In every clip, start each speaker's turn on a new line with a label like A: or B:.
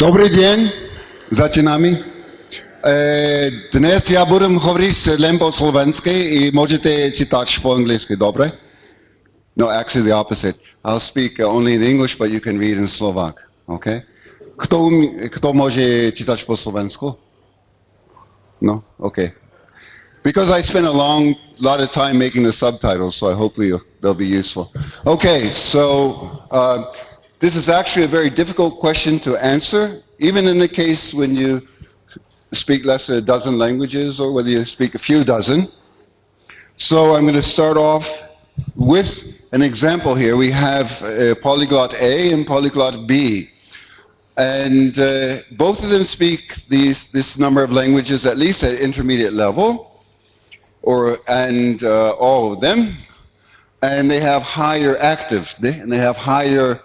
A: Добрий день, zaczynamy. Dnes ja budem говорить len po slovensky и можете читать по-английски, добре? No, actually the opposite. I'll speak only in English, but you can read in Slovak, okay? Kto może czytać po slovensku? No? Okay. Because I spent a lot of time making the subtitles, so I hope they'll be useful. Okay, so this is actually a very difficult question to answer, even in the case when you speak less than a dozen languages or whether you speak a few dozen. So I'm going to start off with an example here. We have Polyglot A and Polyglot B. And both of them speak this number of languages at least at intermediate level, and all of them. And they have higher active, and they have higher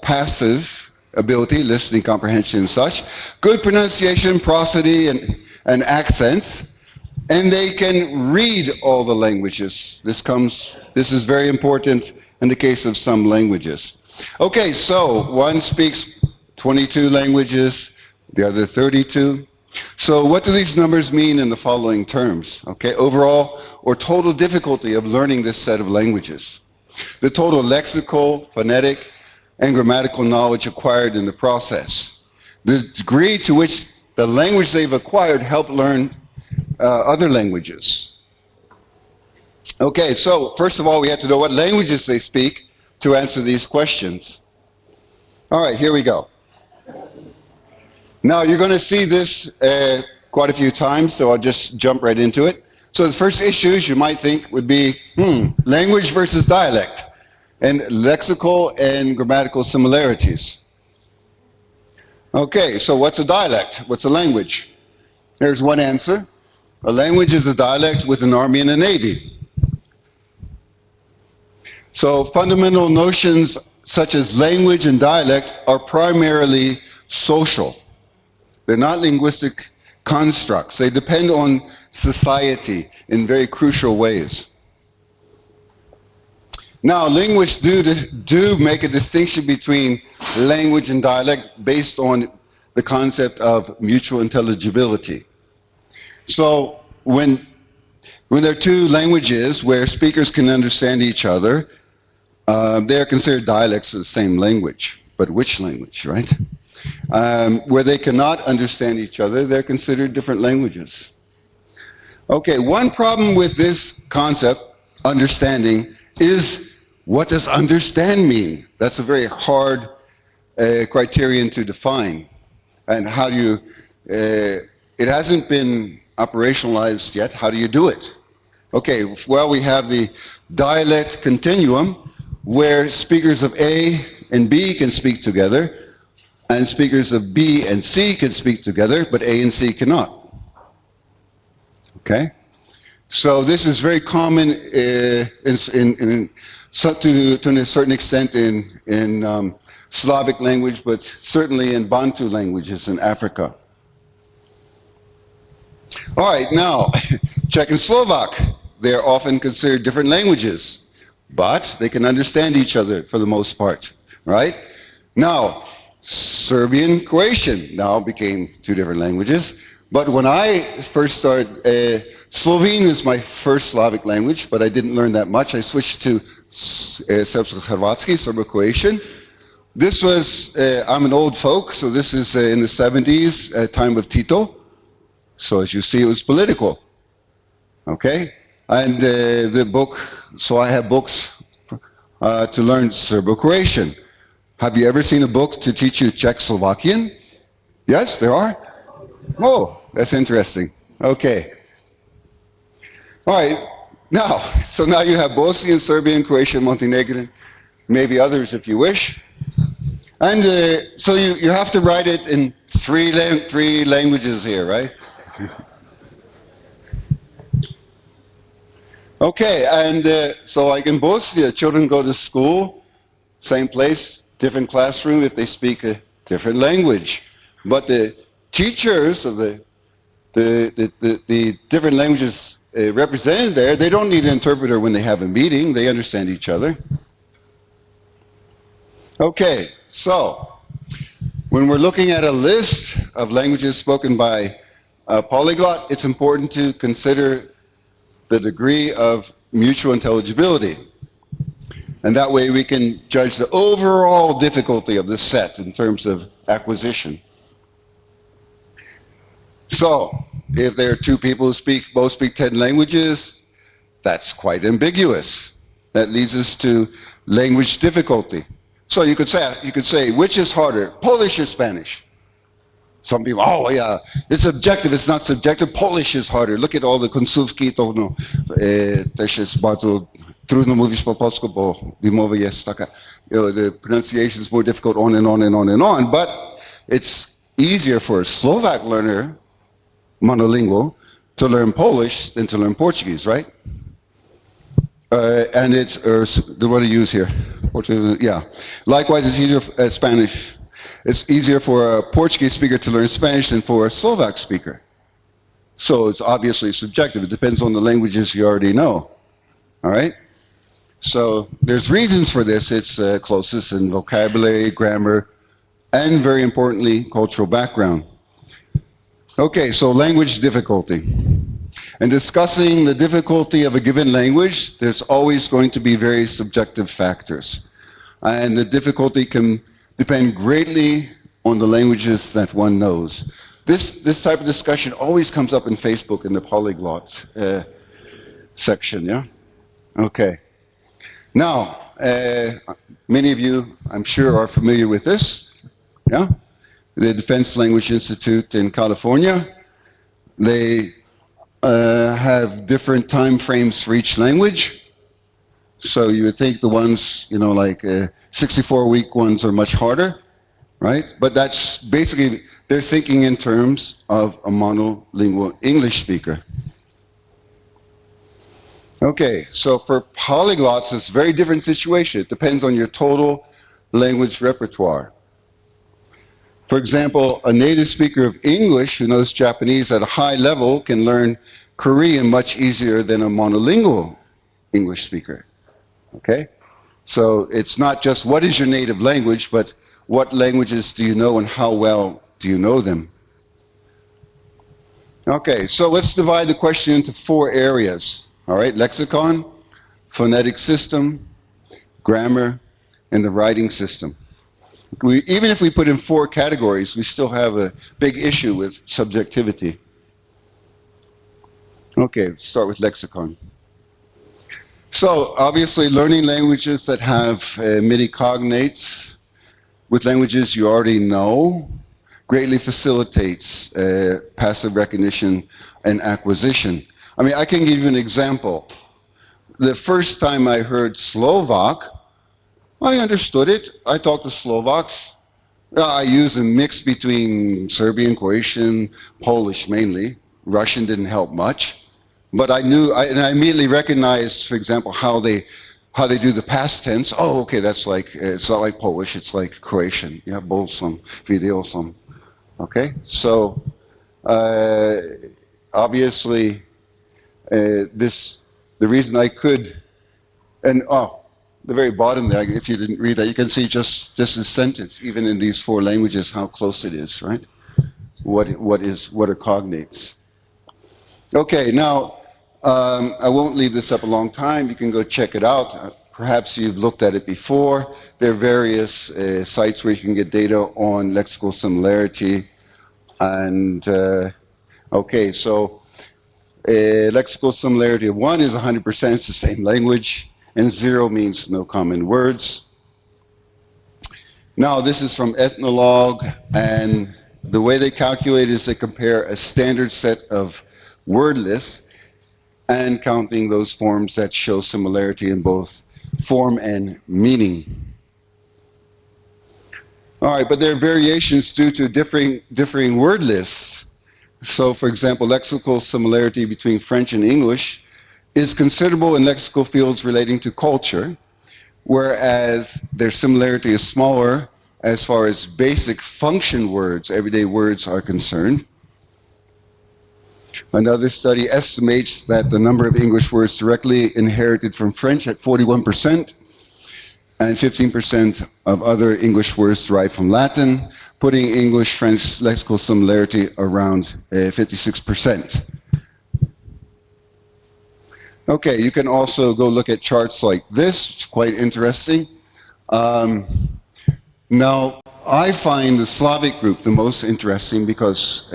A: passive ability, listening, comprehension, and such. Good pronunciation, prosody, and accents. And they can read all the languages. This is very important in the case of some languages. Okay, so one speaks 22 languages, the other 32. So what do these numbers mean in the following terms? Okay, overall or total difficulty of learning this set of languages. The total lexical, phonetic, and grammatical knowledge acquired in the process. The degree to which the language they've acquired helped learn other languages. Okay, so first of all, we have to know what languages they speak to answer these questions. All right, here we go. Now, you're going to see this quite a few times, so I'll just jump right into it. So the first issues you might think would be language versus dialect, and lexical and grammatical similarities. Okay, so what's a dialect? What's a language? There's one answer. A language is a dialect with an army and a navy. So fundamental notions such as language and dialect are primarily social. They're not linguistic constructs. They depend on society in very crucial ways. Now, linguists do make a distinction between language and dialect based on the concept of mutual intelligibility. So when there are two languages where speakers can understand each other, they are considered dialects of the same language. But which language, right? Where they cannot understand each other, they're considered different languages. Okay, one problem with this concept, understanding, is what does understand mean? That's a very hard criterion to define. And how do you, it hasn't been operationalized yet. How do you do it? Okay, well, we have the dialect continuum where speakers of A and B can speak together, and speakers of B and C can speak together, but A and C cannot. Okay? So this is very common to a certain extent in Slavic language, but certainly in Bantu languages in Africa. All right, now, Czech and Slovak, they're often considered different languages, but they can understand each other for the most part, right? Now, Serbian, Croatian now became two different languages, but when I first started, Slovene was my first Slavic language, but I didn't learn that much. I switched to Srpsko-Hrvatski, Serbo-Croatian. This was, I'm an old folk, so this is in the 70s, time of Tito. So as you see, it was political, okay? And the book, so I have books to learn Serbo-Croatian. Have you ever seen a book to teach you Czechoslovakian? Yes, there are? Oh, that's interesting. Okay. All right, now, so now you have Bosnian, Serbian, Croatian, Montenegrin, maybe others if you wish. And so you have to write it in three languages here, right? Okay, and so like in Bosnia, children go to school, same place, different classroom if they speak a different language. But the teachers of the different languages represented there, they don't need an interpreter when they have a meeting, they understand each other. Okay, so When we're looking at a list of languages spoken by a polyglot, it's important to consider the degree of mutual intelligibility. And that way we can judge the overall difficulty of the set in terms of acquisition. So, if there are two people who both speak 10 languages, that's quite ambiguous. That leads us to language difficulty. So you could say, which is harder, Polish or Spanish? Some people, oh yeah, it's objective, it's not subjective. Polish is harder. Look at all the końcówki, to no, też jest bardzo trudno mówić po polsku, bo wymowa jest taka, the pronunciation is more difficult, on and on and on and on. But it's easier for a Slovak learner, monolingual, to learn Polish than to learn Portuguese, right? And it's the word I use here. Yeah. Likewise, it's easier Spanish. It's easier for a Portuguese speaker to learn Spanish than for a Slovak speaker. So it's obviously subjective. It depends on the languages you already know. All right. So there's reasons for this. It's closest in vocabulary, grammar, and very importantly, cultural background. Okay. So language difficulty. And discussing the difficulty of a given language, there's always going to be very subjective factors. And the difficulty can depend greatly on the languages that one knows. This type of discussion always comes up in Facebook in the Polyglots section, yeah? Okay. Now, many of you, I'm sure, are familiar with this, yeah? The Defense Language Institute in California, they have different time frames for each language. So you would think the ones, like 64-week ones are much harder, right? But that's basically, they're thinking in terms of a monolingual English speaker. Okay, so for polyglots, it's a very different situation. It depends on your total language repertoire. For example, a native speaker of English who knows Japanese at a high level can learn Korean much easier than a monolingual English speaker. Okay? So it's not just what is your native language, but what languages do you know and how well do you know them? Okay, so let's divide the question into 4 areas. All right, lexicon, phonetic system, grammar, and the writing system. Even if we put in 4 categories, we still have a big issue with subjectivity. Okay, let's start with lexicon. So, obviously, learning languages that have many cognates with languages you already know greatly facilitates passive recognition and acquisition. I mean, I can give you an example. The first time I heard Slovak, I understood it. I talked to Slovaks. I use a mix between Serbian, Croatian, Polish mainly. Russian didn't help much. But I knew, and I immediately recognized, for example, how they do the past tense. Oh, okay, that's like, it's not like Polish, it's like Croatian. Yeah, bol sam, vidio sam. Okay, so obviously, the reason I could, and the very bottom there, if you didn't read that, you can see just this sentence, even in these 4 languages, how close it is, right? What are cognates? Okay, now, I won't leave this up a long time. You can go check it out. Perhaps you've looked at it before. There are various sites where you can get data on lexical similarity. And, okay, so lexical similarity of 1 is 100%, it's the same language, and 0 means no common words. Now, this is from Ethnologue, and the way they calculate is they compare a standard set of word lists and counting those forms that show similarity in both form and meaning. All right, but there are variations due to differing word lists. So, for example, lexical similarity between French and English is considerable in lexical fields relating to culture, whereas their similarity is smaller as far as basic function words, everyday words, are concerned. Another study estimates that the number of English words directly inherited from French at 41%, and 15% of other English words derived from Latin, putting English-French lexical similarity around 56%. Okay, you can also go look at charts like this. It's quite interesting. Now, I find the Slavic group the most interesting because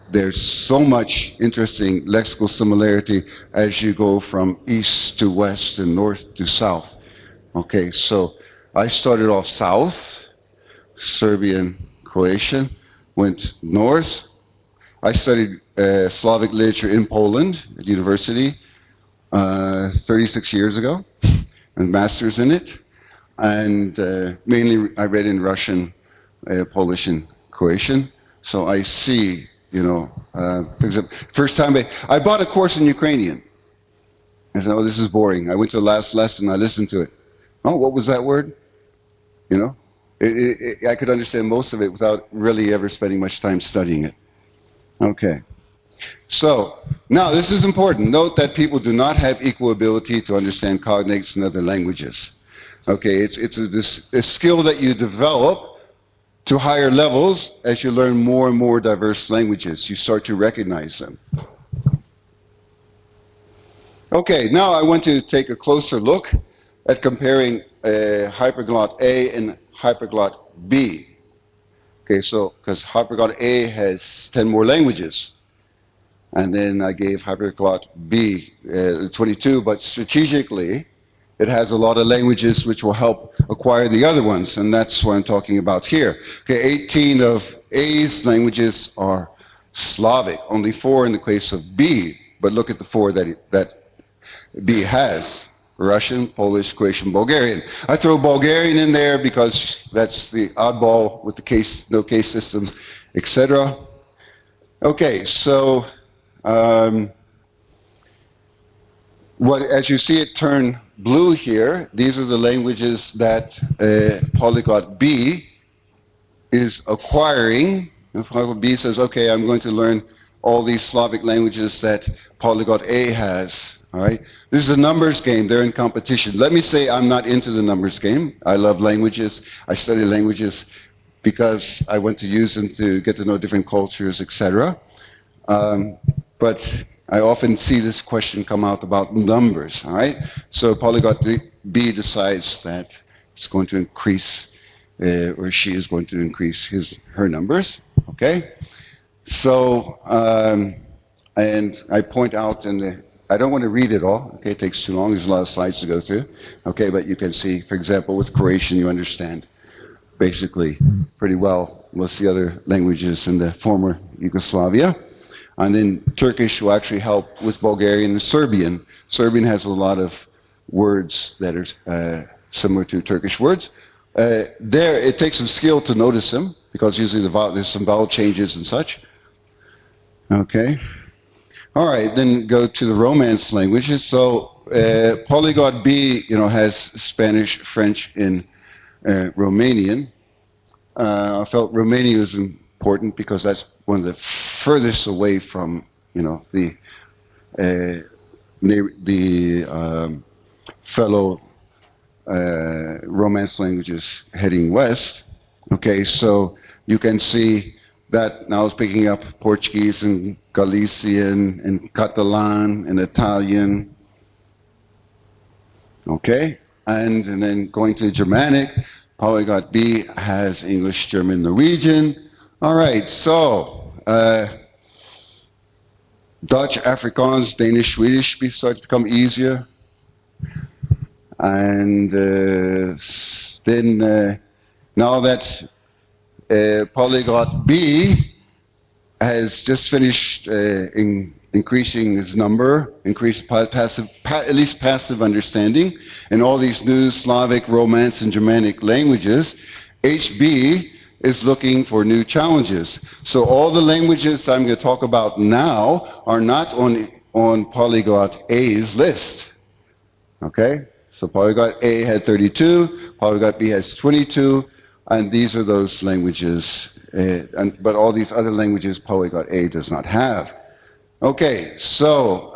A: there's so much interesting lexical similarity as you go from east to west and north to south. Okay, so I started off south, Serbian, Croatian, went north. I studied Slavic literature in Poland at university 36 years ago, and master's in it. And mainly I read in Russian, Polish, and Croatian. So I see, for example, first time I bought a course in Ukrainian. I said, oh, this is boring. I went to the last lesson, I listened to it. Oh, what was that word? I could understand most of it without really ever spending much time studying it. Okay. So, now this is important. Note that people do not have equal ability to understand cognates in other languages. Okay, it's a skill that you develop to higher levels as you learn more and more diverse languages. You start to recognize them. Okay, now I want to take a closer look at comparing hyperglot A and hyperglot B. Okay, so because hyperglot A has 10 more languages. And then I gave hyperglot B 22, but strategically, it has a lot of languages which will help acquire the other ones, and that's what I'm talking about here. Okay, 18 of A's languages are Slavic, only 4 in the case of B, but look at the 4 that B has: Russian, Polish, Croatian, Bulgarian. I throw Bulgarian in there because that's the oddball with the no case system, etc. Okay, so as you see it turn blue here, these are the languages that Polyglot B is acquiring. If Polyglot B says, okay, I'm going to learn all these Slavic languages that Polyglot A has. All right, this is a numbers game. They're in competition. Let me say I'm not into the numbers game. I love languages. I study languages because I want to use them to get to know different cultures, etc. But I often see this question come out about numbers, all right? So Polyglot B decides that it's going to increase, or she is going to increase her numbers, okay? So, and I point out I don't want to read it all, okay? It takes too long, there's a lot of slides to go through, okay? But you can see, for example, with Croatian, you understand basically pretty well most of the other languages in the former Yugoslavia. And then Turkish will actually help with Bulgarian and Serbian. Serbian has a lot of words that are similar to Turkish words. There, it takes some skill to notice them, because usually there's some vowel changes and such. Okay. All right, then go to the Romance languages. So Polyglot B, has Spanish, French, and Romanian. I felt Romania was important because that's one of the furthest away from, the fellow Romance languages heading west. Okay, so you can see that now it's picking up Portuguese and Galician and Catalan and Italian. Okay, and then going to Germanic, Polyglot B has English, German, Norwegian. All right, so Dutch, Afrikaans, Danish, Swedish start to become easier. And then now that Polyglot B has just finished increasing his number, at least passive understanding, in all these new Slavic, Romance, and Germanic languages, HB is looking for new challenges. So all the languages I'm going to talk about now are not on Polyglot A's list. Okay? So Polyglot A had 32, Polyglot B has 22, and these are those languages, but all these other languages Polyglot A does not have. Okay, so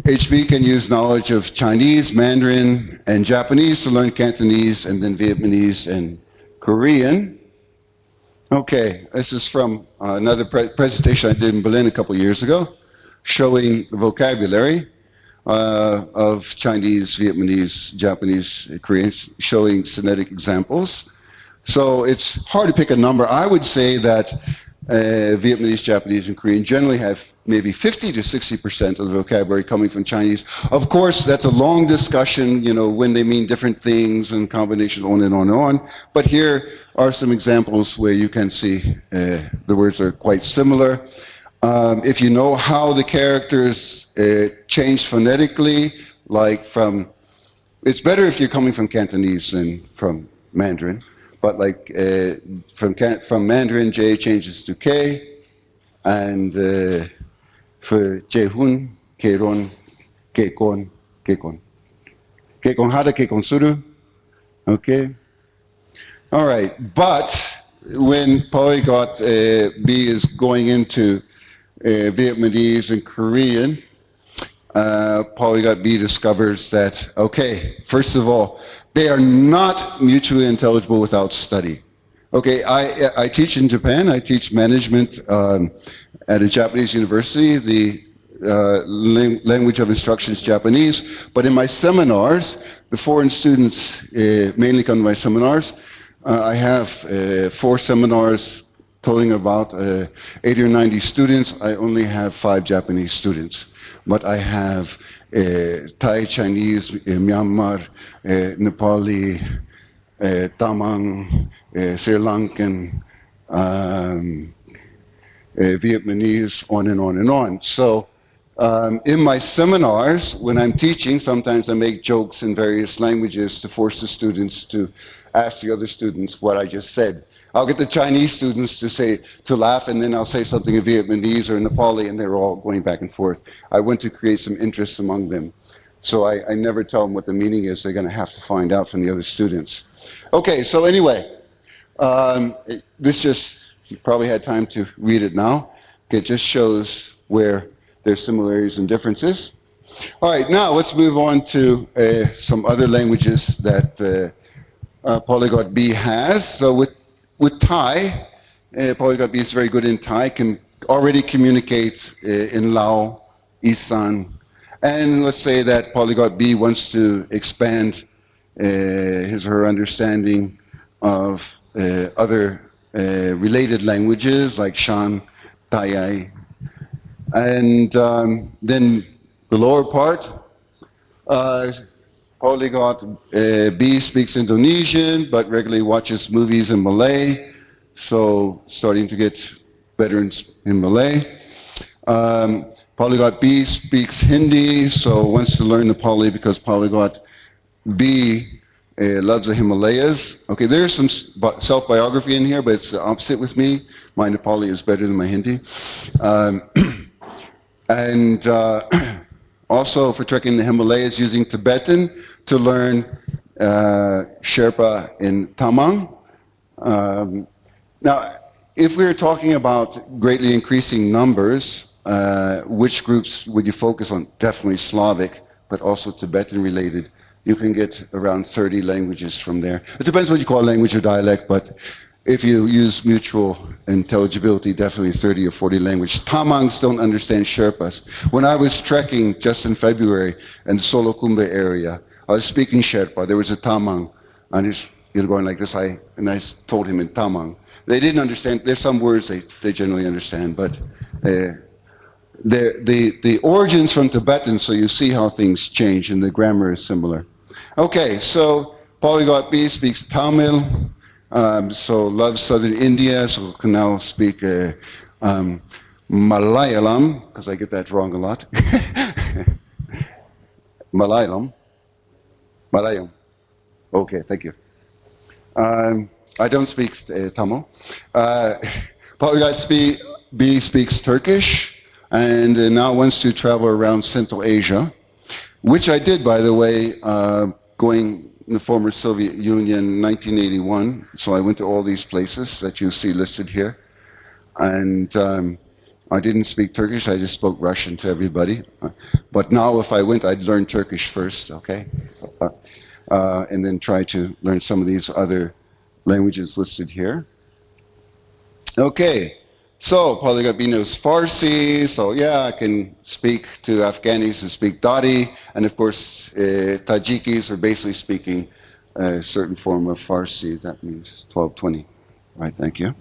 A: HB can use knowledge of Chinese, Mandarin, and Japanese to learn Cantonese, and then Vietnamese and Korean. Okay, this is from another presentation I did in Berlin a couple years ago, showing the vocabulary of Chinese, Vietnamese, Japanese, Korean, showing phonetic examples. So it's hard to pick a number. I would say that Vietnamese, Japanese, and Korean generally have maybe 50 to 60% of the vocabulary coming from Chinese. Of course, that's a long discussion, you know, when they mean different things and combinations, on and on and on. But here are some examples where you can see the words are quite similar. If you know how the characters change phonetically, like from, it's better if you're coming from Cantonese than from Mandarin. But like from Mandarin, J changes to K, and for Jehun, Keron, Kekon, Kekon. Kekon hada, Kekon suru. Okay? All right, but when Polyglot B is going into Vietnamese and Korean, Polyglot B discovers that, okay, first of all, they are not mutually intelligible without study. Okay, I teach in Japan. I teach management at a Japanese university. The language of instruction is Japanese. But in my seminars, the foreign students mainly come to my seminars. I have 4 seminars totaling about 80 or 90 students. I only have 5 Japanese students. But I have Thai, Chinese, Myanmar, Nepali, Tamang, Sri Lankan, Vietnamese, on and on and on. So in my seminars, when I'm teaching, sometimes I make jokes in various languages to force the students to ask the other students what I just said. I'll get the Chinese students to laugh, and then I'll say something in Vietnamese or Nepali, and they're all going back and forth. I want to create some interest among them. So I never tell them what the meaning is. They're going to have to find out from the other students. Okay, so anyway, this just, you probably had time to read it now. It just shows where there's similarities and differences. All right, now let's move on to some other languages that Polyglot B has. So with Thai, Polyglot B is very good in Thai, can already communicate in Lao, Isan, and let's say that Polyglot B wants to expand his or her understanding of other related languages like Shan, Tayai. And then the lower part, Polyglot B speaks Indonesian, but regularly watches movies in Malay, so starting to get better in Malay. Polyglot B speaks Hindi, so wants to learn Nepali because Polyglot B loves the Himalayas. Okay, there's some self-biography in here, but it's the opposite with me. My Nepali is better than my Hindi. And also for trekking the Himalayas, using Tibetan to learn Sherpa in Tamang. Now, if we were talking about greatly increasing numbers, which groups would you focus on? Definitely Slavic, but also Tibetan related. You can get around 30 languages from there. It depends what you call language or dialect, but if you use mutual intelligibility, definitely 30 or 40 languages. Tamangs don't understand Sherpas. When I was trekking just in February in the Solokumba area, I was speaking Sherpa. There was a Tamang, and he's going like this. And I told him in Tamang. They didn't understand. There's some words they generally understand, but the origins from Tibetan, so you see how things change, and the grammar is similar. Okay, so Polyglot B speaks Tamil, so loves southern India, so can now speak Malayalam, because I get that wrong a lot. Malayam. Okay, thank you. I don't speak Tamil. Polyglot B speaks Turkish, and now wants to travel around Central Asia, which I did, by the way, going in the former Soviet Union in 1981. So I went to all these places that you see listed here. And I didn't speak Turkish, I just spoke Russian to everybody. But now if I went, I'd learn Turkish first, okay? And then try to learn some of these other languages listed here. Okay, so Polyglot B knows Farsi, so yeah, I can speak to Afghanis who speak Dari, and of course Tajikis are basically speaking a certain form of Farsi. That means 1220. Right, thank you.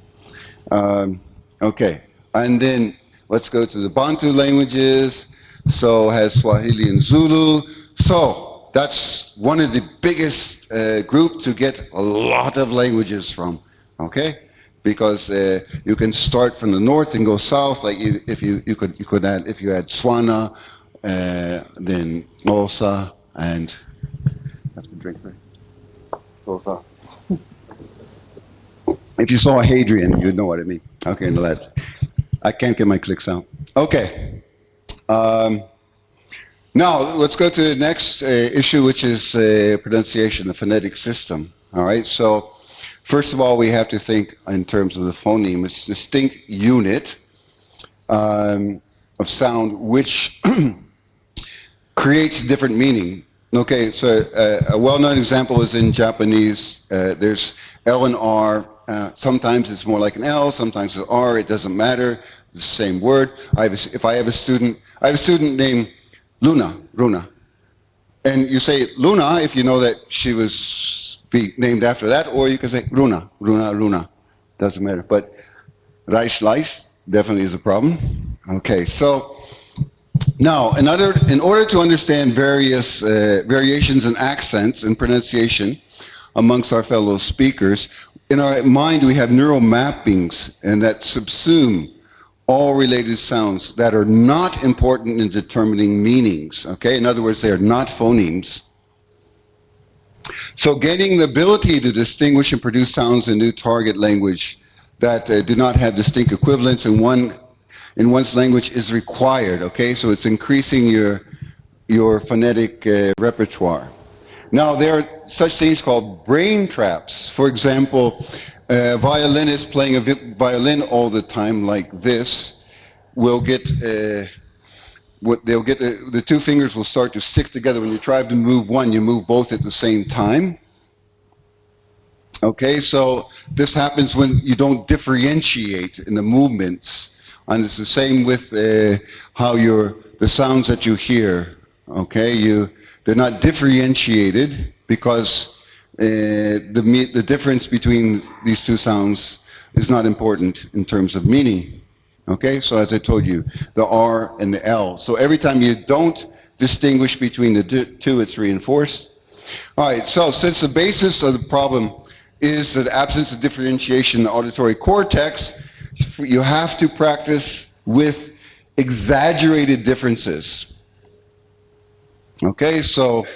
A: Okay, and then let's go to the Bantu languages. So has Swahili and Zulu. So that's one of the biggest group to get a lot of languages from. Okay, because you can start from the north and go south. Like if you could add, if you add Swana, then Xhosa, and I have to drink there. Xhosa. If you saw Hadrian, you'd know what I mean. Okay, I can't get my clicks out. Okay. Now, let's go to the next issue, which is pronunciation, the phonetic system. All right, so first of all, we have to think in terms of the phoneme. It's a distinct unit of sound which creates different meaning. Okay, so a well-known example is in Japanese. There's L and R. Sometimes it's more like an L, sometimes it's R. It doesn't matter. It's the same word. If I have a student named Luna, and you say Luna if you know that she was named after that, or you can say Runa. Doesn't matter. But Rice definitely is a problem. Okay, so now in order to understand various variations in accents and pronunciation amongst our fellow speakers, in our mind we have neural mappings and that subsume all related sounds that are not important in determining meanings. Okay, in other words, they are not phonemes. So gaining the ability to distinguish and produce sounds in new target language that do not have distinct equivalents in one's language is required. Okay, so it's increasing your phonetic repertoire. Now, there are such things called brain traps. For example, a violinist playing a violin all the time like this will get, the two fingers will start to stick together. When you try to move one, you move both at the same time. Okay, so this happens when you don't differentiate in the movements. And it's the same with how the sounds that you hear, okay, they're not differentiated because the difference between these two sounds is not important in terms of meaning. Okay, so as I told you, the R and the L. So every time you don't distinguish between the two, it's reinforced. All right, so since the basis of the problem is the absence of differentiation in the auditory cortex, you have to practice with exaggerated differences. Okay, so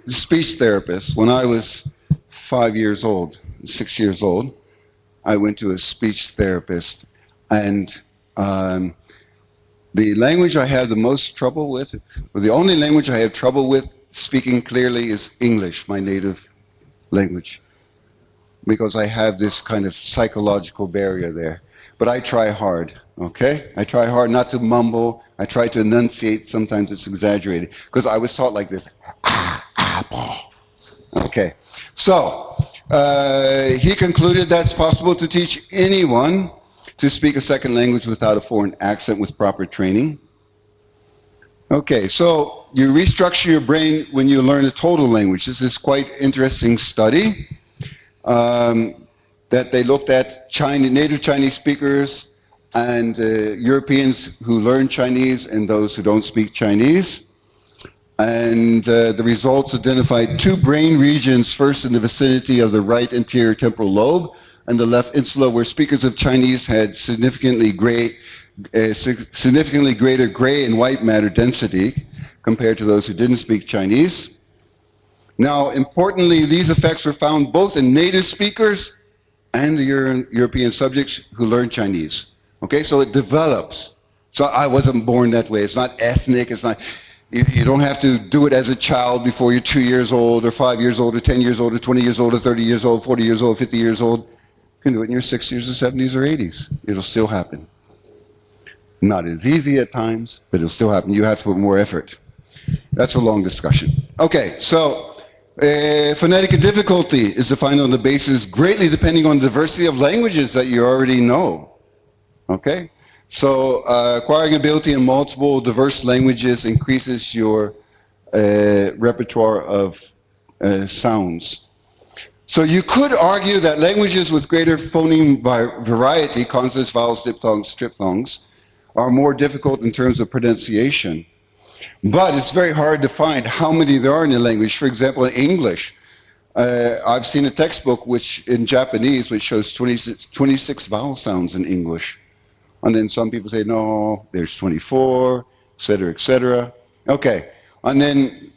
A: the speech therapist, when I was 6 years old, I went to a speech therapist, and the language I have the most trouble with, or the only language I have trouble with speaking clearly is English, my native language, because I have this kind of psychological barrier there. But I try hard, okay? I try hard not to mumble. I try to enunciate. Sometimes it's exaggerated, because I was taught like this. Apple. Okay. So, he concluded that it's possible to teach anyone to speak a second language without a foreign accent with proper training. Okay, so you restructure your brain when you learn a total language. This is quite interesting study. That they looked at native Chinese speakers and Europeans who learn Chinese and those who don't speak Chinese. And the results identified two brain regions, first in the vicinity of the right anterior temporal lobe and the left insula, where speakers of Chinese had significantly greater gray and white matter density compared to those who didn't speak Chinese. Now, importantly, these effects were found both in native speakers and the European subjects who learn Chinese. Okay, so it develops. So I wasn't born that way. It's not ethnic. It's not. You don't have to do it as a child before you're 2 years old, or 5 years old, or 10 years old, or 20 years old, or 30 years old, 40 years old, 50 years old. You can do it in your 60s or 70s or 80s. It'll still happen. Not as easy at times, but it'll still happen. You have to put more effort. That's a long discussion. Okay, so phonetic difficulty is defined on the basis greatly depending on the diversity of languages that you already know. Okay, so acquiring ability in multiple diverse languages increases your repertoire of sounds. So you could argue that languages with greater phoneme variety, consonants, vowels, diphthongs, triphthongs, are more difficult in terms of pronunciation. But it's very hard to find how many there are in a language. For example, in English, I've seen a textbook which in Japanese which shows 26 vowel sounds in English. And then some people say, no, there's 24, et cetera, et cetera. Okay, and then,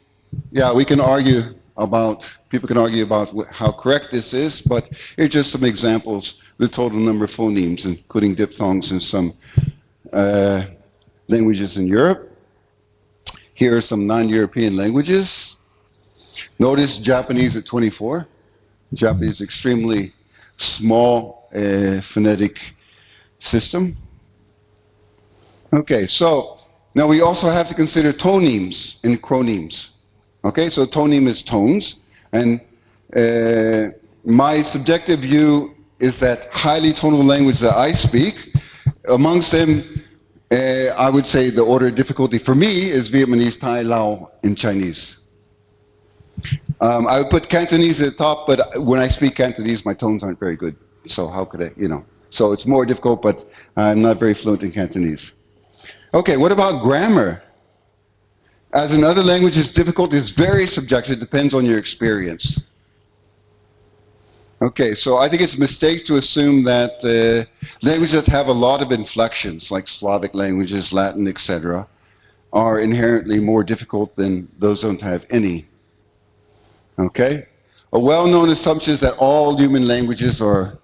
A: yeah, we can argue about, people can argue about how correct this is, but here's just some examples, the total number of phonemes, including diphthongs in some languages in Europe. Here are some non-European languages. Notice Japanese at 24. Japanese is extremely small phonetic system. Okay, so now we also have to consider tonemes and chronemes. Okay, so toneme is tones, and my subjective view is that highly tonal language that I speak, amongst them, I would say the order of difficulty for me is Vietnamese, Thai, Lao, and Chinese. I would put Cantonese at the top, but when I speak Cantonese, my tones aren't very good. So how could I, you know? So it's more difficult, but I'm not very fluent in Cantonese. Okay, what about grammar? As in other languages, difficulty is very subjective. It depends on your experience. Okay, so I think it's a mistake to assume that languages that have a lot of inflections, like Slavic languages, Latin, etc., are inherently more difficult than those that don't have any. Okay? A well-known assumption is that all human languages are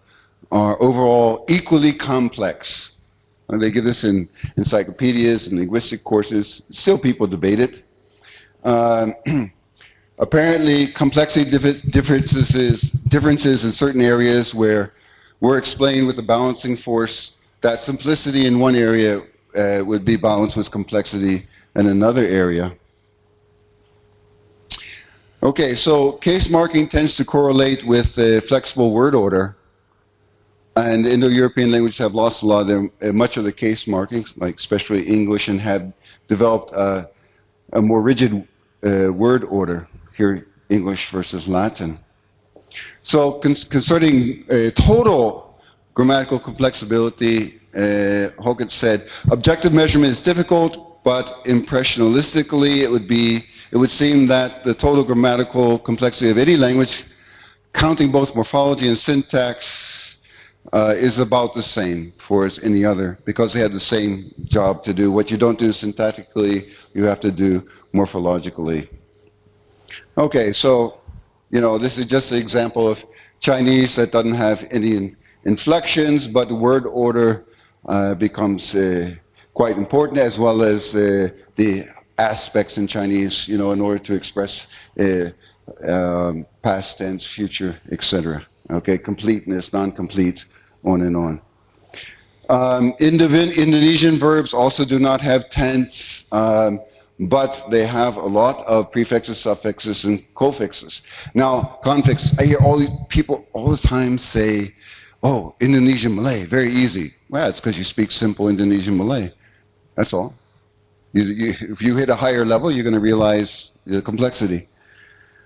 A: overall equally complex. And they give this in encyclopedias and linguistic courses. Still people debate it. Apparently, complexity differences in certain areas where were explained with a balancing force, that simplicity in one area would be balanced with complexity in another area. Okay, so case marking tends to correlate with flexible word order. And Indo-European languages have lost a lot of their, much of the case markings, like especially English, and have developed a more rigid word order, here English versus Latin. So concerning total grammatical complexity, Hogan said, objective measurement is difficult, but impressionistically it would seem that the total grammatical complexity of any language, counting both morphology and syntax, is about the same for as any other, because they had the same job to do. What you don't do syntactically, you have to do morphologically. Okay, so, you know, this is just an example of Chinese that doesn't have any inflections, but the word order becomes quite important, as well as the aspects in Chinese, you know, in order to express past tense, future, etc. Okay, completeness, non-complete, on and on. Indonesian verbs also do not have tense, but they have a lot of prefixes, suffixes, and cofixes. Now, confixes, I hear all these people all the time say, oh, Indonesian Malay, very easy. Well, it's because you speak simple Indonesian Malay. That's all. If you hit a higher level, you're going to realize the complexity.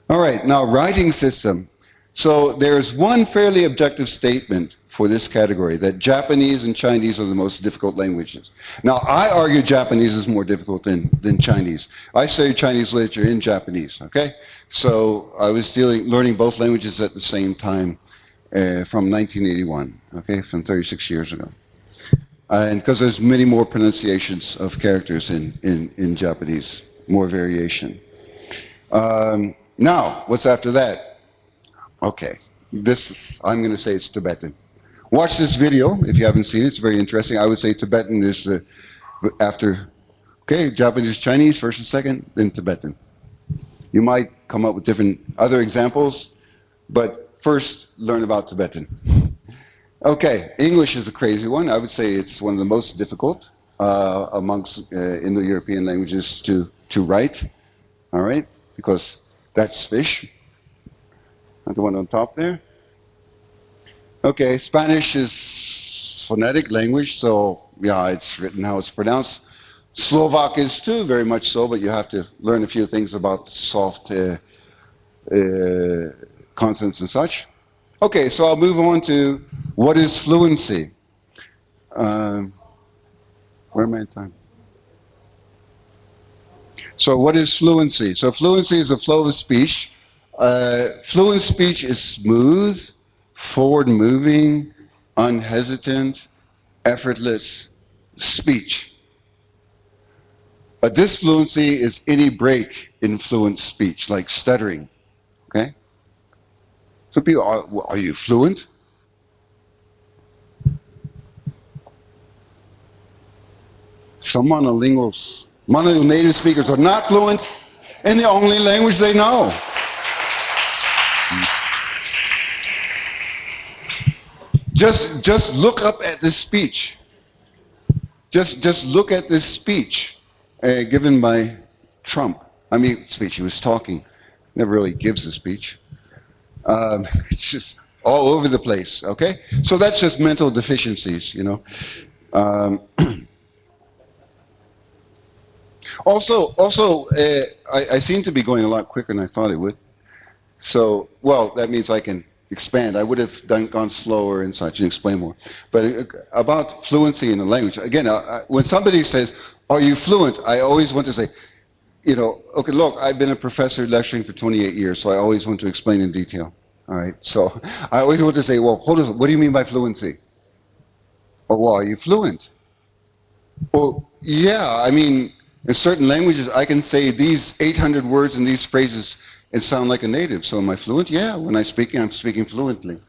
A: All right, now writing system. So there's one fairly objective statement for this category, that Japanese and Chinese are the most difficult languages. Now, I argue Japanese is more difficult than Chinese. I studied Chinese literature in Japanese, okay? So I was learning both languages at the same time from 1981, okay, from 36 years ago. And because there's many more pronunciations of characters in Japanese, more variation. Now, what's after that? Okay, I'm going to say it's Tibetan. Watch this video if you haven't seen it. It's very interesting. I would say Tibetan is after, okay, Japanese, Chinese, first and second, then Tibetan. You might come up with different other examples, but first learn about Tibetan. Okay, English is a crazy one. I would say it's one of the most difficult. amongst Indo-European languages to write, all right? Because that's fish. And the one on top there. Okay, Spanish is phonetic language, so yeah, it's written how it's pronounced. Slovak is too, very much so, but you have to learn a few things about soft consonants and such. Okay, so I'll move on to what is fluency. Where am I in time? So what is fluency? So fluency is a flow of speech. Fluent speech is smooth, forward-moving, unhesitant, effortless speech. A disfluency is any break in fluent speech, like stuttering. Okay? So people are you fluent? Some monolingual native speakers are not fluent in the only language they know. Just look up at this speech. Just look at this speech given by Trump. I mean, speech, he was talking. Never really gives a speech. It's just all over the place, okay? So that's just mental deficiencies, you know. I seem to be going a lot quicker than I thought it would. So, well, that means I can expand. I would have gone slower and such and explain more. But about fluency in a language, again, when somebody says, are you fluent? I always want to say, you know, okay, look, I've been a professor lecturing for 28 years, so I always want to explain in detail. All right, so I always want to say, well, hold on, what do you mean by fluency? Or, well, are you fluent? Well, yeah, I mean, in certain languages, I can say these 800 words and these phrases and sound like a native. So am I fluent? Yeah, when I'm speaking fluently.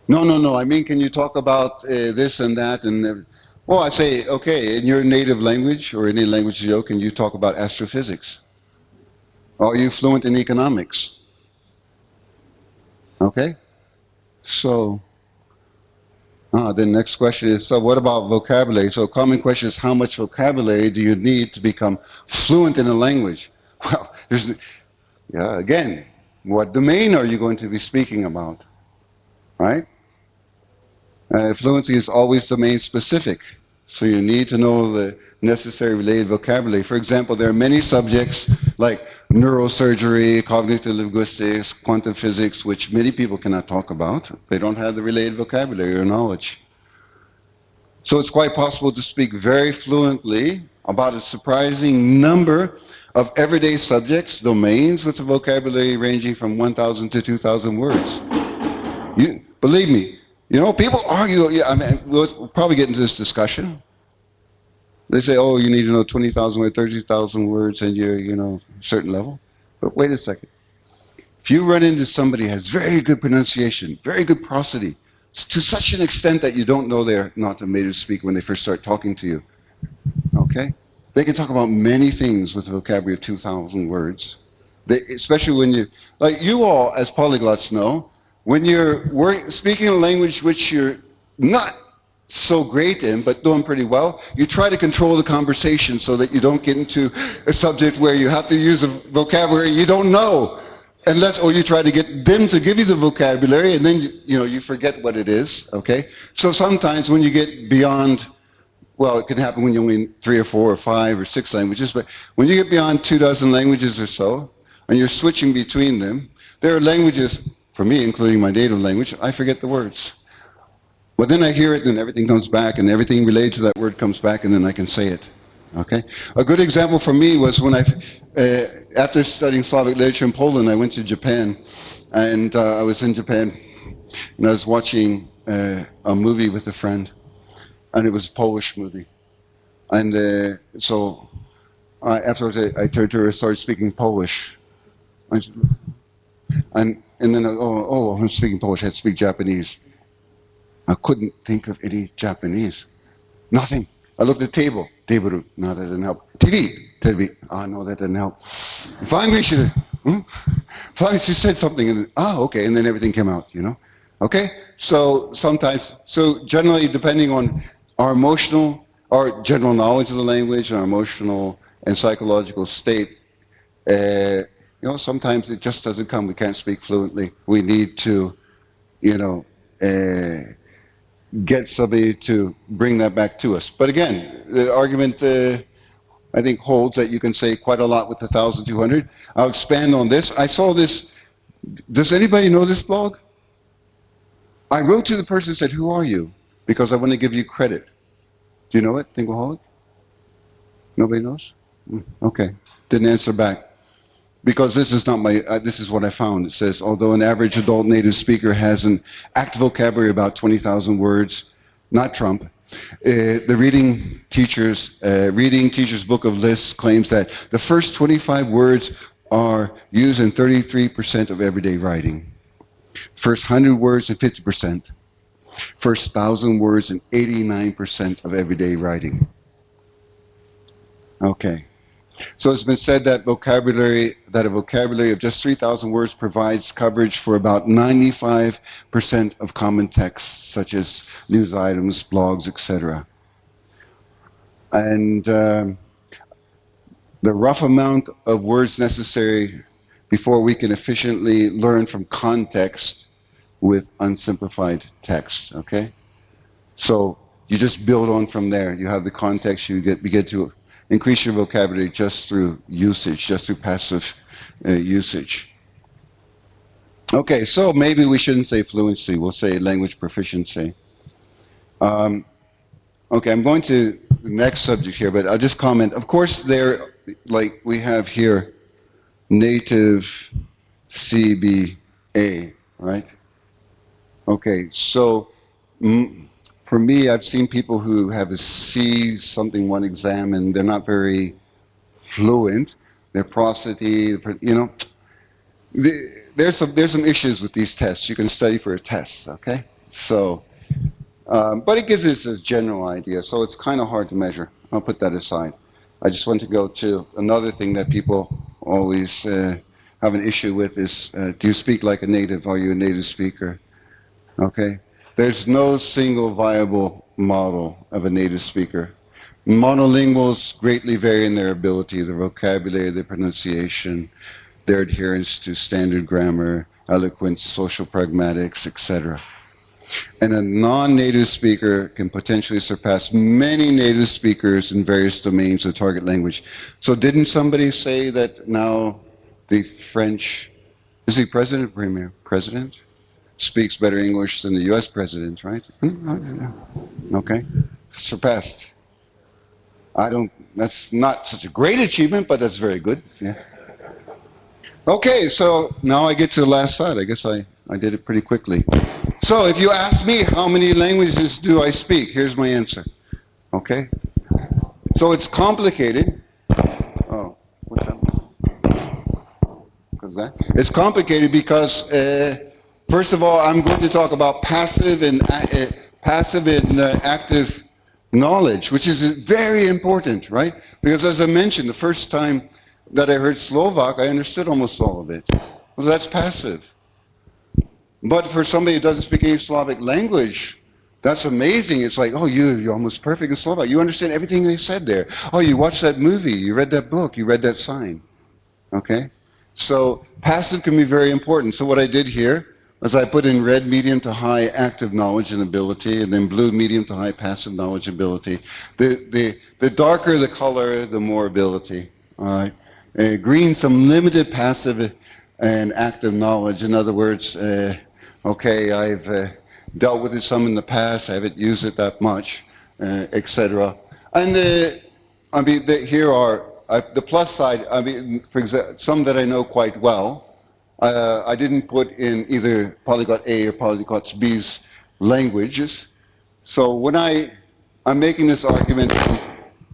A: No, I mean, can you talk about this and that? And well, I say, okay, in your native language or any language you know, can you talk about astrophysics? Are you fluent in economics? Okay, so the next question is, so what about vocabulary? So a common question is, how much vocabulary do you need to become fluent in a language? Well, again, what domain are you going to be speaking about, right? Fluency is always domain specific, so you need to know the necessary related vocabulary. For example, there are many subjects like neurosurgery, cognitive linguistics, quantum physics, which many people cannot talk about. They don't have the related vocabulary or knowledge. So it's quite possible to speak very fluently about a surprising number of everyday subjects, domains, with a vocabulary ranging from 1,000 to 2,000 words. Believe me, you know, people argue, I mean, we'll probably get into this discussion. They say, oh, you need to know 20,000 or 30,000 words and you're, you know, a certain level. But wait a second. If you run into somebody who has very good pronunciation, very good prosody, to such an extent that you don't know they're not a native speaker when they first start talking to you, okay? They can talk about many things with a vocabulary of 2,000 words. Especially when you, like you all as polyglots know, when you're speaking a language which you're not so great in, but doing pretty well, you try to control the conversation so that you don't get into a subject where you have to use a vocabulary you don't know. Or you try to get them to give you the vocabulary, and then you forget what it is, okay? So sometimes when you get beyond, well, it can happen when you're only in 3 or 4 or 5 or 6 languages, but when you get beyond 24 languages or so, and you're switching between them, there are languages, for me, including my native language, I forget the words. But then I hear it, and everything comes back, and everything related to that word comes back, and then I can say it. Okay? A good example for me was when after studying Slavic literature in Poland, I went to Japan, and I was in Japan, and I was watching a movie with a friend, and it was a Polish movie. And so afterwards, I turned to her and started speaking Polish. And then, I'm speaking Polish, I had to speak Japanese. I couldn't think of any Japanese. Nothing. I looked at the table. Teberu. No, that didn't help. TV. TV. No, that didn't help. Finally, she said something, and okay, and then everything came out, Okay? So generally, depending on our emotional our general knowledge of the language, our emotional and psychological state, sometimes it just doesn't come. We can't speak fluently. We need to, you know, get somebody to bring that back to us. But again, the argument I think holds that you can say quite a lot with the 1,200. I'll expand on this. I saw this. Does anybody know this blog? I wrote to the person and said, "Who are you?" Because I want to give you credit. Do you know it, Dingleholic? Nobody knows? Okay. Didn't answer back. Because this is not my, this is what I found. It says, although an average adult native speaker has an active vocabulary about 20,000 words, not Trump, the Reading Teacher's Book of Lists claims that the first 25 words are used in 33% of everyday writing. First 100 words in 50%. First 1,000 words in 89% of everyday writing. Okay. So it's been said that a vocabulary of just 3,000 words provides coverage for about 95% of common texts, such as news items, blogs, etc. And the rough amount of words necessary before we can efficiently learn from context with unsimplified text, okay? So you just build on from there. You have the context, you begin to increase your vocabulary just through usage, just through passive usage. Okay, so maybe we shouldn't say fluency, we'll say language proficiency. Okay, I'm going to the next subject here, but I'll just comment. Of course, there, like we have here, native CBA, right? Okay, so for me, I've seen people who have a C something one exam and they're not very fluent. Their prosody, you know, there's some issues with these tests. You can study for a test, okay? So, but it gives us a general idea. So it's kind of hard to measure. I'll put that aside. I just want to go to another thing that people always have an issue with is, do you speak like a native? Are you a native speaker? Okay. There's no single viable model of a native speaker. Monolinguals greatly vary in their ability, their vocabulary, their pronunciation, their adherence to standard grammar, eloquence, social pragmatics, etc. And a non-native speaker can potentially surpass many native speakers in various domains of target language. So didn't somebody say that now the French, is he president or premier? President? Speaks better English than the US president, right? Okay. Surpassed. That's not such a great achievement, but that's very good. Yeah. Okay, so now I get to the last slide. I guess I did it pretty quickly. So if you ask me how many languages do I speak, here's my answer. Okay? So it's complicated. Oh, what's that? What's that? It's complicated because first of all, I'm going to talk about passive and active knowledge, which is very important, right? Because as I mentioned, the first time that I heard Slovak, I understood almost all of it. Well, that's passive. But for somebody who doesn't speak any Slavic language, that's amazing. It's like, oh, you're almost perfect in Slovak. You understand everything they said there. Oh, you watched that movie, you read that book, you read that sign. Okay? So passive can be very important. So what I did here was I put in red, medium to high active knowledge and ability, and then blue, medium to high passive knowledge and ability. The darker the color, the more ability. All right? Green, some limited passive and active knowledge. In other words, okay, I've dealt with it some in the past, I haven't used it that much, etc. And I mean, here are the plus side. I mean, for example, some that I know quite well. I didn't put in either Polyglot A or Polyglots B's languages. So when I'm making this argument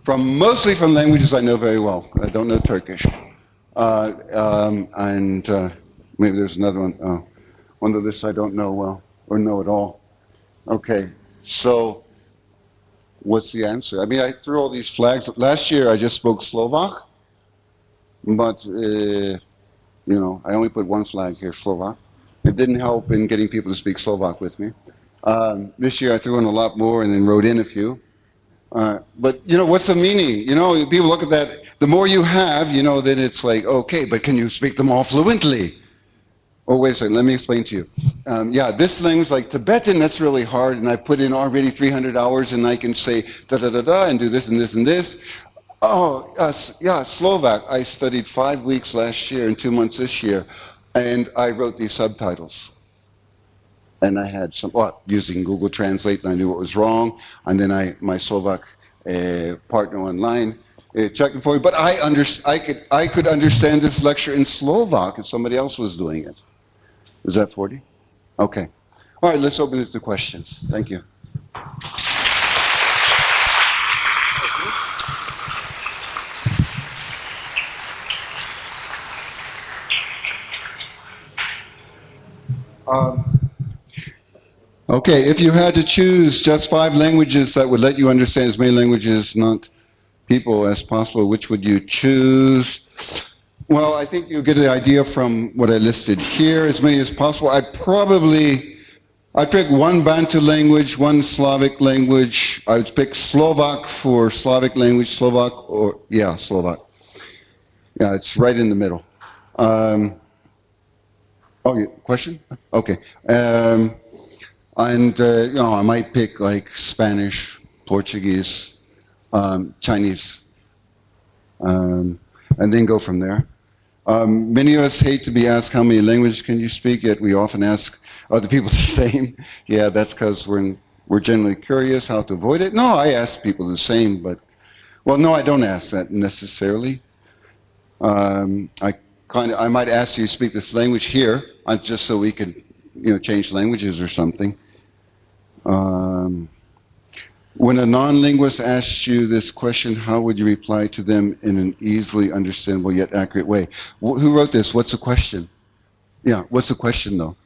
A: mostly from languages I know very well. I don't know Turkish. And maybe there's another one. Oh, one of this I don't know well or know at all. Okay, so what's the answer? I mean, I threw all these flags. Last year I just spoke Slovak, but you know, I only put one flag here, Slovak. It didn't help in getting people to speak Slovak with me. This year I threw in a lot more and then wrote in a few. But you know, what's the meaning? You know, people look at that. The more you have, you know, then it's like, okay, but can you speak them all fluently? Oh, wait a second. Let me explain to you. Yeah, this language, like Tibetan, that's really hard, and I put in already 300 hours, and I can say da da da da and do this and this and this. Oh, yeah, Slovak. I studied 5 weeks last year and 2 months this year, and I wrote these subtitles. And I had some, well, using Google Translate, and I knew what was wrong. And then my Slovak partner online checked it for me. But I could understand this lecture in Slovak if somebody else was doing it. Is that 40? Okay. All right, let's open it to questions. Thank you. Okay, if you had to choose just 5 languages that would let you understand as many languages, not people, as possible, which would you choose? Well, I think you get the idea from what I listed here, as many as possible. I'd pick one Bantu language, one Slavic language. I would pick Slovak for Slavic language, Slovak. Yeah, it's right in the middle. Question? Okay. And you know, I might pick like Spanish, Portuguese, Chinese, and then go from there. Many of us hate to be asked how many languages can you speak, yet we often ask other people the same. Yeah, that's because we're generally curious how to avoid it. No, I ask people the same, but well, no, I don't ask that necessarily. I might ask you to speak this language here, just so we could, you know, change languages or something. When a non-linguist asks you this question, how would you reply to them in an easily understandable yet accurate way? Who wrote this? What's the question? Yeah, what's the question though?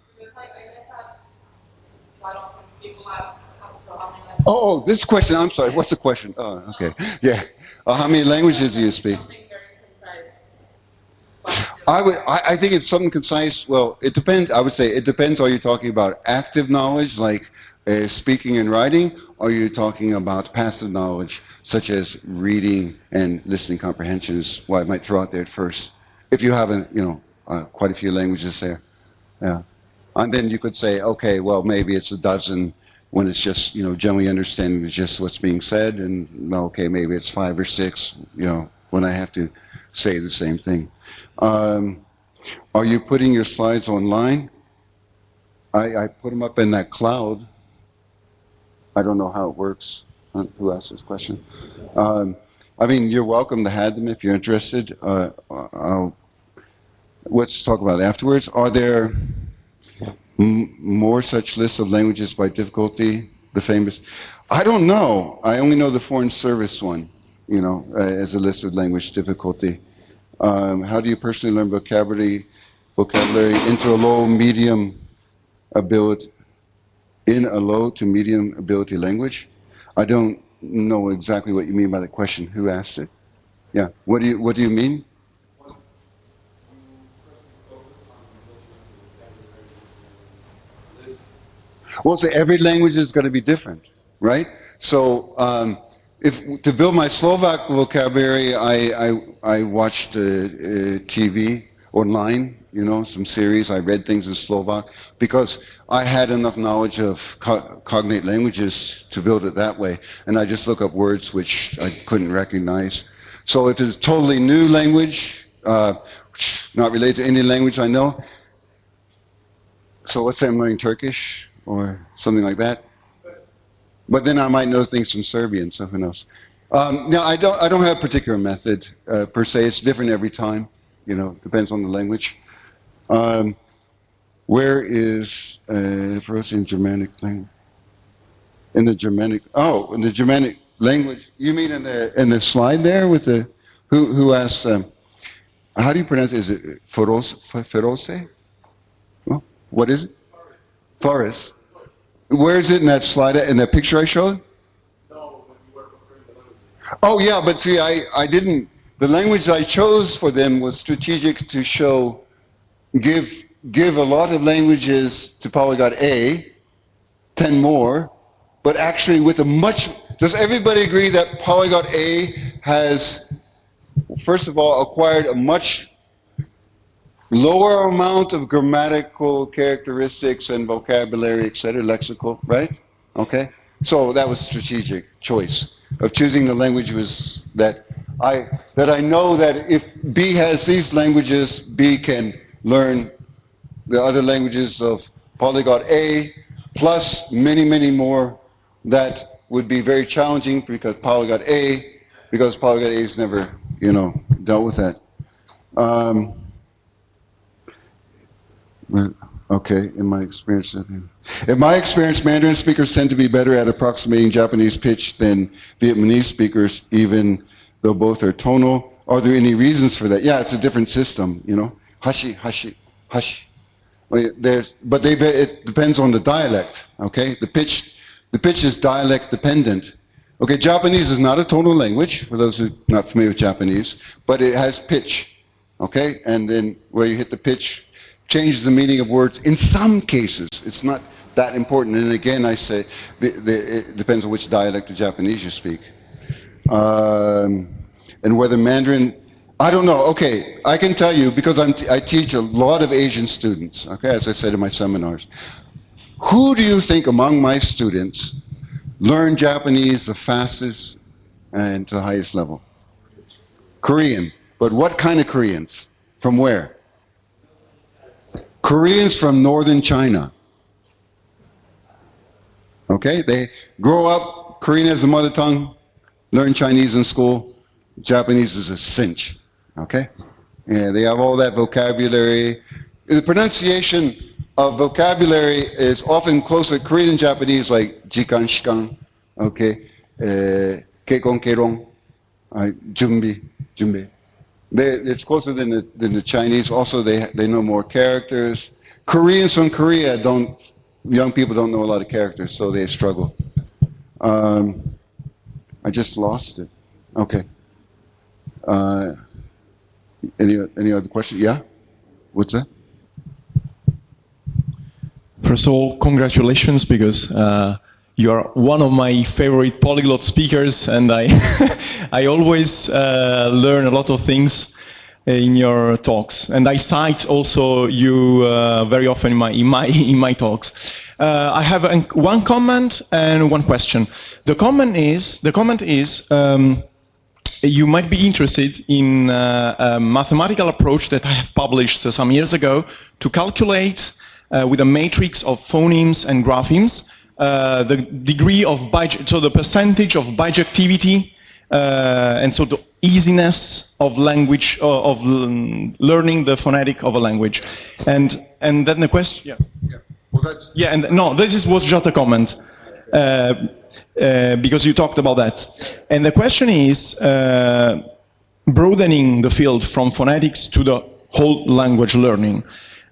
A: Oh, this question, I'm sorry, what's the question? Oh, okay, yeah. How many languages do you speak? I think it's something concise. Well, it depends. I would say it depends. Are you talking about active knowledge, like speaking and writing, or are you talking about passive knowledge, such as reading and listening comprehension is what I might throw out there at first. If you haven't, you know, quite a few languages there. Yeah. And then you could say, okay, well, maybe it's a dozen when it's just, you know, generally understanding just what's being said. And, okay, maybe it's 5 or 6, you know, when I have to say the same thing. Are you putting your slides online? I put them up in that cloud. I don't know how it works. Who asked this question? I mean, you're welcome to have them if you're interested. Let's talk about it afterwards. Are there more such lists of languages by difficulty? The famous? I don't know. I only know the Foreign Service one, you know, as a list of language difficulty. How do you personally learn vocabulary into a low, medium ability, in a low to medium ability language? I don't know exactly what you mean by the question. Who asked it? Yeah. What do you mean? Well, so every language is going to be different, right? So if to build my Slovak vocabulary, I watched TV online, you know, some series. I read things in Slovak because I had enough knowledge of cognate languages to build it that way. And I just look up words which I couldn't recognize. So if it's a totally new language, not related to any language I know, so let's say I'm learning Turkish or something like that. But then I might know things from Serbian, so who knows? No, I don't have a particular method per se. It's different every time. You know, depends on the language. Where is for us in Germanic language? In the Germanic language. You mean in the slide there with the who asked? How do you pronounce it? Is it feroce? Well, what is it? Forest. Where is it in that slide? In that picture I showed? Oh yeah, but see, I didn't. The language I chose for them was strategic to show, give a lot of languages to Polyglot A, 10 more, but actually with a much, does everybody agree that Polyglot A has, first of all, acquired a much lower amount of grammatical characteristics and vocabulary, etc., lexical, right? Okay? So that was strategic choice of choosing the languages that I know that if B has these languages, B can learn the other languages of Polyglot A, plus many, many more that would be very challenging because Polyglot A has never, dealt with that. Okay, in my experience, Mandarin speakers tend to be better at approximating Japanese pitch than Vietnamese speakers, even though both are tonal. Are there any reasons for that? Yeah, it's a different system, Hashi, hashi, hashi. It depends on the dialect, okay? The pitch is dialect dependent. Okay, Japanese is not a tonal language, for those who are not familiar with Japanese, but it has pitch, okay? And then where you hit the pitch changes the meaning of words in some cases. It's not that important. And again, I say, it depends on which dialect of Japanese you speak. And whether Mandarin, I don't know. Okay, I can tell you because I teach a lot of Asian students, okay, as I said in my seminars. Who do you think among my students learn Japanese the fastest and to the highest level? Korean. But what kind of Koreans? From where? Koreans from northern China. Okay, they grow up Korean as a mother tongue, learn Chinese in school, Japanese is a cinch. Okay? Yeah, they have all that vocabulary. The pronunciation of vocabulary is often closer to Korean and Japanese, like jikan, shikan, okay, keikon, keirong, junbi, junbi. It's closer than the Chinese. Also, they know more characters. Koreans from Korea young people don't know a lot of characters, so they struggle. I just lost it. Okay. Any other questions? Yeah? What's that?
B: First of all, congratulations, because you are one of my favorite polyglot speakers, and I always learn a lot of things in your talks, and I cite also you very often in my talks. I have one comment and one question. The comment is you might be interested in a mathematical approach that I have published some years ago to calculate with a matrix of phonemes and graphemes the degree of so the percentage of bijectivity and so the easiness of language of learning the phonetic of a language, and then the question. Yeah. Well, no, was just a comment because you talked about that, and the question is broadening the field from phonetics to the whole language learning.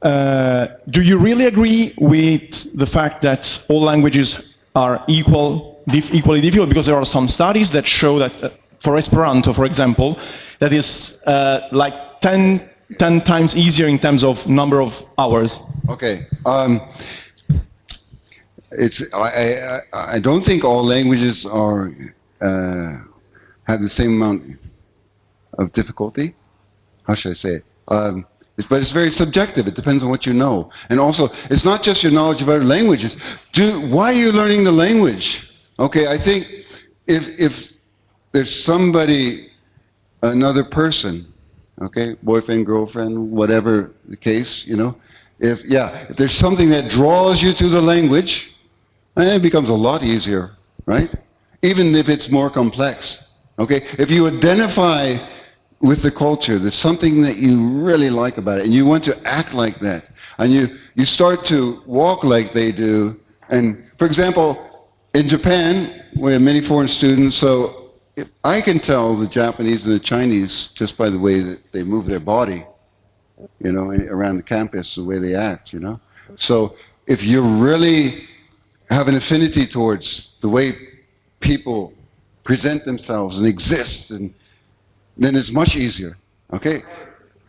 B: Do you really agree with the fact that all languages are equally difficult? Because there are some studies that show that for Esperanto, for example, that is like 10 times easier in terms of number of hours.
A: Okay. I don't think all languages have the same amount of difficulty. How should I say it? But it's very subjective. It depends on what you know. And also, it's not just your knowledge of other languages. Why are you learning the language? Okay, I think if there's somebody, another person, okay, boyfriend, girlfriend, whatever the case, if there's something that draws you to the language, it becomes a lot easier, right? Even if it's more complex, okay? If you identify with the culture, there's something that you really like about it, and you want to act like that, and you start to walk like they do. And for example, in Japan, we have many foreign students, so I can tell the Japanese and the Chinese just by the way that they move their body, around the campus, the way they act, So if you really have an affinity towards the way people present themselves and exist, then it's much easier. Okay?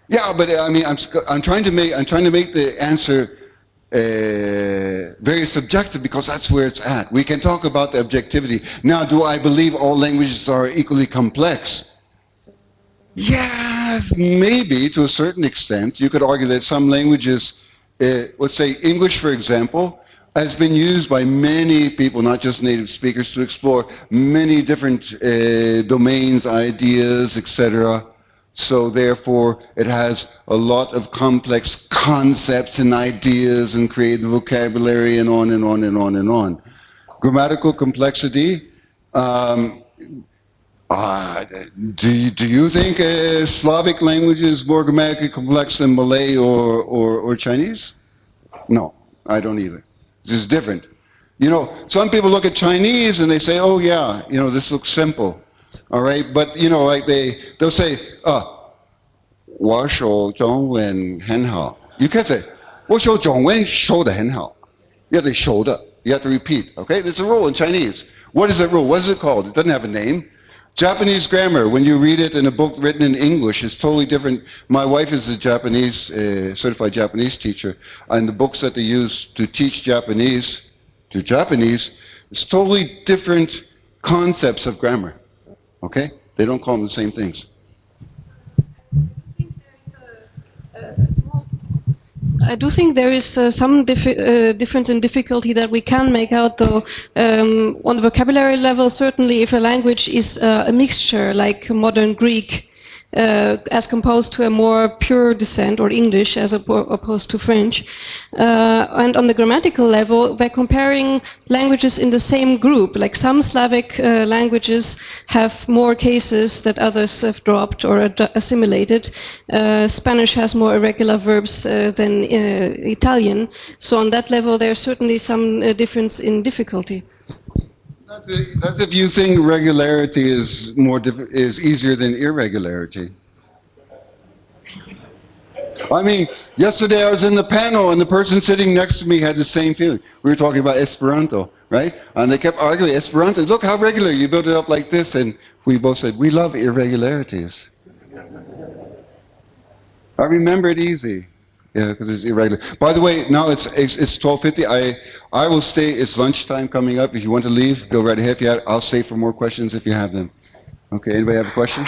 A: Yeah, but I mean, I'm trying to make the answer very subjective because that's where it's at. We can talk about the objectivity. Now, do I believe all languages are equally complex? Yes, maybe to a certain extent. You could argue that some languages, let's say English, for example, has been used by many people, not just native speakers, to explore many different domains, ideas, etc. So therefore, it has a lot of complex concepts and ideas and creative vocabulary and on and on and on and on. Grammatical complexity. Do you think Slavic language is more grammatically complex than Malay or Chinese? No, I don't either. It's different. You know, some people look at Chinese and they say, oh yeah, you know, this looks simple. All right, but you know, like they'll say, 我说中文很好. You can't say, 我说中文说得很好. You have to 说的. You have to repeat. Okay, there's a rule in Chinese. What is that rule? What is it called? It doesn't have a name. Japanese grammar, when you read it in a book written in English, is totally different. My wife is a Japanese, certified Japanese teacher, and the books that they use to teach Japanese to Japanese, it's totally different concepts of grammar. Okay? They don't call them the same things.
C: I do think there is some difference in difficulty that we can make out, though. On the vocabulary level, certainly if a language is a mixture, like modern Greek, as composed to a more pure descent, or English as opposed to French. And on the grammatical level, by comparing languages in the same group, like some Slavic languages have more cases that others have dropped or assimilated. Spanish has more irregular verbs than Italian. So on that level, there's certainly some difference in difficulty.
A: That's if you think regularity is easier than irregularity. I mean, yesterday I was in the panel and the person sitting next to me had the same feeling. We were talking about Esperanto, right? And they kept arguing, Esperanto, look how regular, you build it up like this. And we both said, we love irregularities. I remember it easy. Yeah, because it's irregular. By the way, now it's 12:50. I will stay. It's lunchtime coming up. If you want to leave, go right ahead. I'll stay for more questions if you have them. Okay. Anybody have a question?